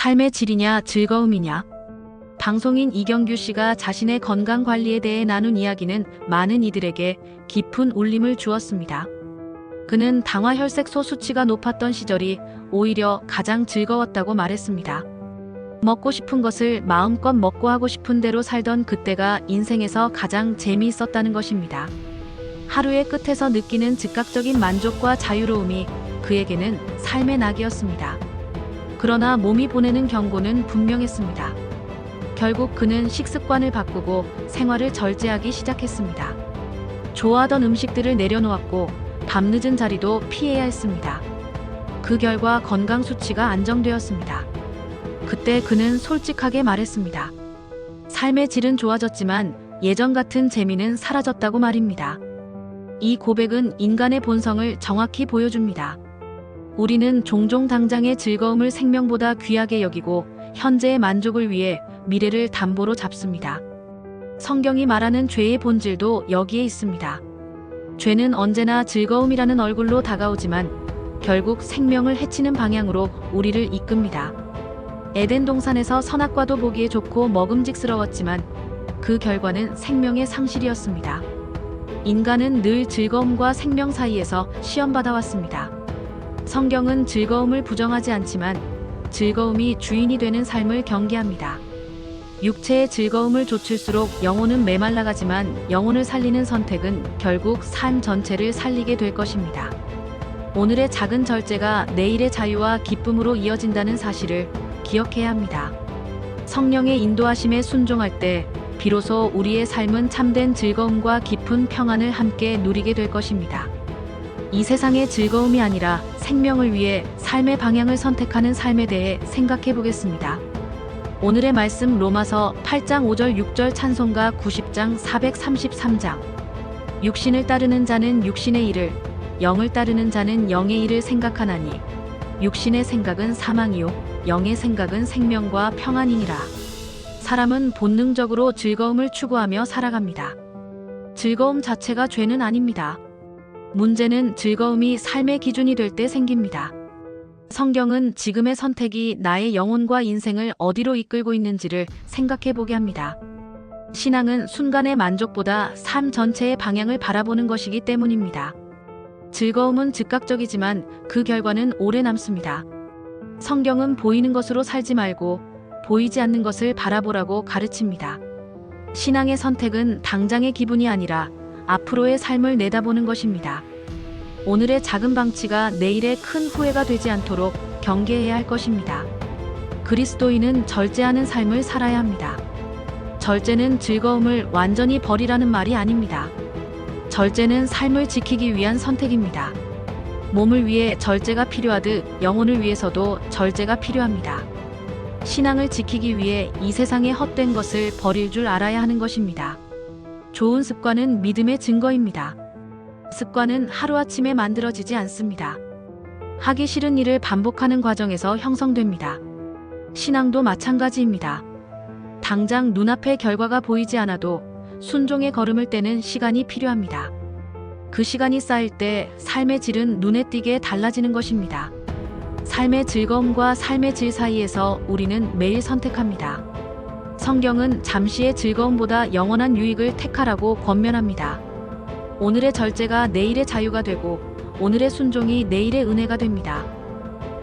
삶의 질이냐 즐거움이냐. 방송인 이경규 씨가 자신의 건강 관리에 대해 나눈 이야기는 많은 이들에게 깊은 울림을 주었습니다. 그는 당화혈색소 수치가 높았던 시절이 오히려 가장 즐거웠다고 말했습니다. 먹고 싶은 것을 마음껏 먹고 하고 싶은 대로 살던 그때가 인생에서 가장 재미있었다는 것입니다. 하루의 끝에서 느끼는 즉각적인 만족과 자유로움이 그에게는 삶의 낙이었습니다. 그러나 몸이 보내는 경고는 분명했습니다. 결국 그는 식습관을 바꾸고 생활을 절제하기 시작했습니다. 좋아하던 음식들을 내려놓았고 밤늦은 자리도 피해야 했습니다. 그 결과 건강 수치가 안정되었습니다. 그때 그는 솔직하게 말했습니다. 삶의 질은 좋아졌지만 예전 같은 재미는 사라졌다고 말입니다. 이 고백은 인간의 본성을 정확히 보여줍니다. 우리는 종종 당장의 즐거움을 생명보다 귀하게 여기고 현재의 만족을 위해 미래를 담보로 잡습니다. 성경이 말하는 죄의 본질도 여기에 있습니다. 죄는 언제나 즐거움이라는 얼굴로 다가오지만 결국 생명을 해치는 방향으로 우리를 이끕니다. 에덴 동산에서 선악과도 보기에 좋고 먹음직스러웠지만 그 결과는 생명의 상실이었습니다. 인간은 늘 즐거움과 생명 사이에서 시험받아왔습니다. 성경은 즐거움을 부정하지 않지만 즐거움이 주인이 되는 삶을 경계합니다. 육체의 즐거움을 좇을수록 영혼은 메말라가지만 영혼을 살리는 선택은 결국 삶 전체를 살리게 될 것입니다. 오늘의 작은 절제가 내일의 자유와 기쁨으로 이어진다는 사실을 기억해야 합니다. 성령의 인도하심에 순종할 때 비로소 우리의 삶은 참된 즐거움과 깊은 평안을 함께 누리게 될 것입니다. 이 세상의 즐거움이 아니라 생명을 위해 삶의 방향을 선택하는 삶에 대해 생각해 보겠습니다. 오늘의 말씀 로마서 8장 5절 6절 찬송가 90장 433장. 육신을 따르는 자는 육신의 일을, 영을 따르는 자는 영의 일을 생각하나니 육신의 생각은 사망이요 영의 생각은 생명과 평안이니라. 사람은 본능적으로 즐거움을 추구하며 살아갑니다. 즐거움 자체가 죄는 아닙니다. 문제는 즐거움이 삶의 기준이 될 때 생깁니다. 성경은 지금의 선택이 나의 영혼과 인생을 어디로 이끌고 있는지를 생각해 보게 합니다. 신앙은 순간의 만족보다 삶 전체의 방향을 바라보는 것이기 때문입니다. 즐거움은 즉각적이지만 그 결과는 오래 남습니다. 성경은 보이는 것으로 살지 말고 보이지 않는 것을 바라보라고 가르칩니다. 신앙의 선택은 당장의 기분이 아니라 앞으로의 삶을 내다보는 것입니다. 오늘의 작은 방치가 내일의 큰 후회가 되지 않도록 경계해야 할 것입니다. 그리스도인은 절제하는 삶을 살아야 합니다. 절제는 즐거움을 완전히 버리라는 말이 아닙니다. 절제는 삶을 지키기 위한 선택입니다. 몸을 위해 절제가 필요하듯 영혼을 위해서도 절제가 필요합니다. 신앙을 지키기 위해 이 세상의 헛된 것을 버릴 줄 알아야 하는 것입니다. 좋은 습관은 믿음의 증거입니다. 습관은 하루아침에 만들어지지 않습니다. 하기 싫은 일을 반복하는 과정에서 형성됩니다. 신앙도 마찬가지입니다. 당장 눈앞에 결과가 보이지 않아도 순종의 걸음을 떼는 시간이 필요합니다. 그 시간이 쌓일 때 삶의 질은 눈에 띄게 달라지는 것입니다. 삶의 즐거움과 삶의 질 사이에서 우리는 매일 선택합니다. 성경은 잠시의 즐거움보다 영원한 유익을 택하라고 권면합니다. 오늘의 절제가 내일의 자유가 되고 오늘의 순종이 내일의 은혜가 됩니다.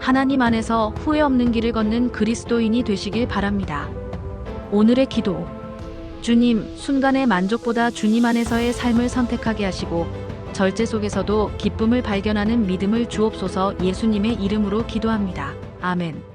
하나님 안에서 후회 없는 길을 걷는 그리스도인이 되시길 바랍니다. 오늘의 기도. 주님, 순간의 만족보다 주님 안에서의 삶을 선택하게 하시고 절제 속에서도 기쁨을 발견하는 믿음을 주옵소서. 예수님의 이름으로 기도합니다. 아멘.